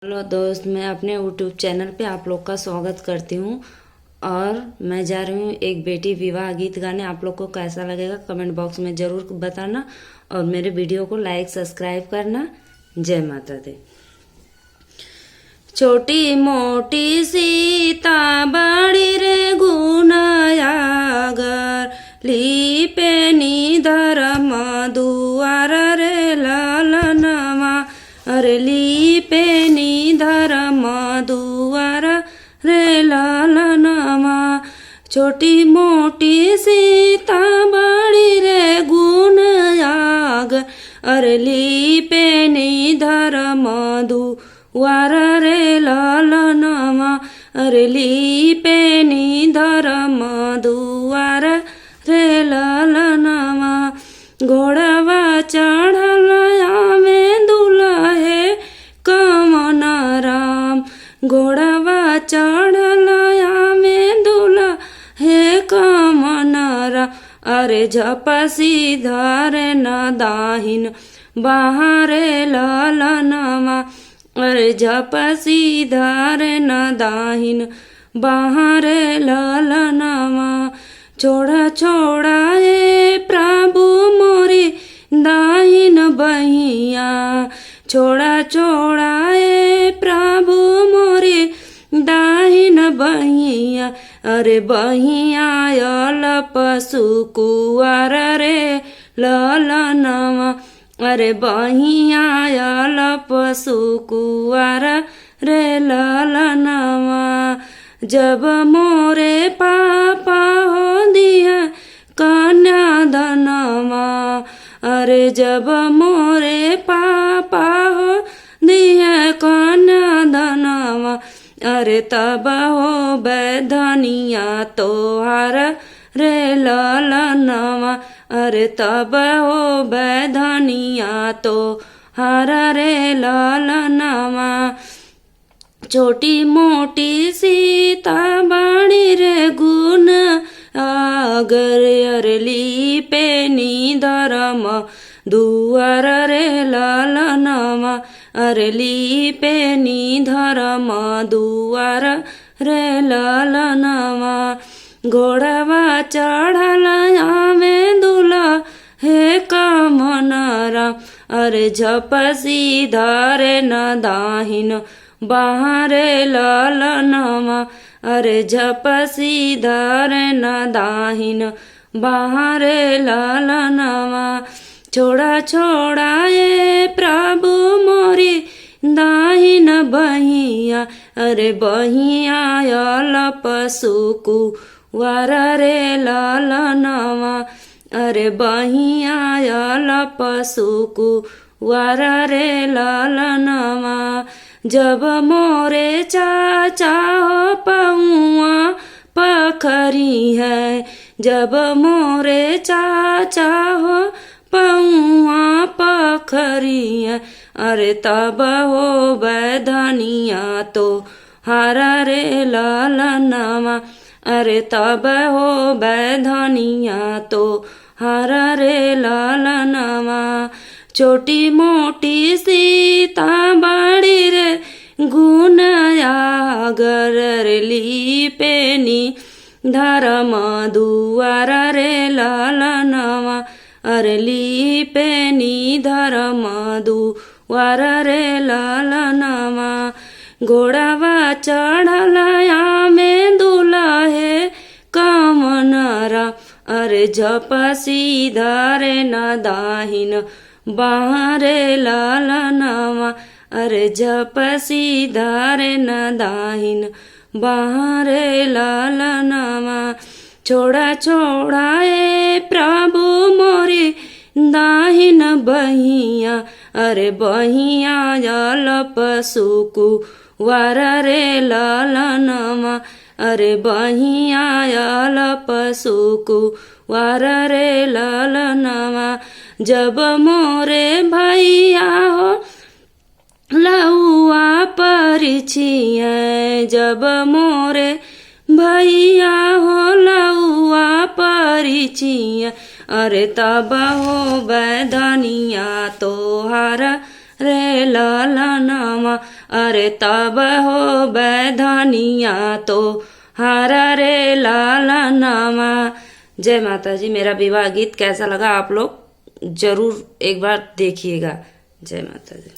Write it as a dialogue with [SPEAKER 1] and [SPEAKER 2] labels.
[SPEAKER 1] Hello दोस्त, मैं अपने यूट्यूब चैनल पे आप लोग का स्वागत करती हूँ। और मैं जा रही हूँ एक बेटी विवाह गीत गाने। आप लोग को कैसा लगेगा कमेंट बॉक्स में ज़रूर बताना और मेरे वीडियो को लाइक सब्सक्राइब करना। जय माता दी। छोटी मोटी सीता बड़ी रे गुनायागर, लीपे धर्म दुआर रे लालनमा। अरे लीपे धर्म दुआर रे लालनमा। छोटी मोटी सीता बड़ी रे गुनायागर, अरे लीपे धर्म दुआर रे लालनमा। अरे लीपे धर्म दुआर रे लालनमा। घोड़वा चढ़ल आवे दुल्हे कमन राम, घोड़वा चढ़ल आवे दुल्हे कमन राम। अरे झपसी धरे न दाहिन बाहरे लालनमा। अरे झपसी धरे न दाहिन बाहरे लालनमा। छोड़ा छोड़ा ए प्रभु मोरी दाहिन बहिया, छोड़ा छोड़ा ए प्रभु मोरी दाहिन बहिया। अरे बहिया यल पशु कुआर रे लालनमा। अरे बहिया यल पशु कुआर रे लालनमा। जब मोरे पापा हो दिया कन्यादानमा। अरे जब मोरे पापा हो दिया कन्यादानमा। अरे तब हो बैधनिया तोहार रे लालनमा। अरे तब हो बैधनिया तोहार रे लालनमा। छोटी मोटी सीता बड़ी रे गुण आगर, अरे लीपे धर्म दुआर रे लालनमा। अरे लीपे धर्म दुआर रे लालनमा। घोड़वा चढ़ल आवे दुल्हे कमन राम। अरे झपसी धरे न दाहिन बाहरे लालनमा। अरे झपसी धरे न दाहिन बाहरे लालनमा। छोड़ा छोड़ा ए प्रभु मोरी दाहिन बहिया। अरे बहिया यल पशु कुआर रे लालनमा। अरे बहिया यल पशु कुआर रे लालनमा। जब मोरे चाचा हो पहुआ पखरी है, जब मोरे चाचा हो पहुआ पखरी है। अरे तब हो बैधनिया तो हारा रे लालनमा। अरे तब हो बैधनिया तो हारा रे लालनमा। छोटी मोटी सीता बड़ी रे गुनायागर, रे लीपे धर्म दुआर रे लालनमा। अरे लीपे धर्म दुआर रे लालनमा। घोड़वा चढ़ल आवे दुल्हे कमन राम। अरे झपसी धरे न दाहिन बाहरे लालनमा। अरे झपसी धरे न दाहिन बाहरे लालनमा। छोड़ा छोड़ा ए प्रभु मोरी दाहिन बहिया। अरे बहिया यल पशु कुआर रे लालनमा। अरे बहिया यल पशु कुआर रे लालनमा। जब मोरे भैया हो लहुआ परिछिए, जब मोरे भैया हो लहुआ परिछिए। अरे तब हो बैधनिया तोहार रे लालनमा। अरे तब हो बैधानिया तो हारा रे लाला नामा। जय माता जी। मेरा विवाह गीत कैसा लगा आप लोग जरूर एक बार देखिएगा। जय माता जी।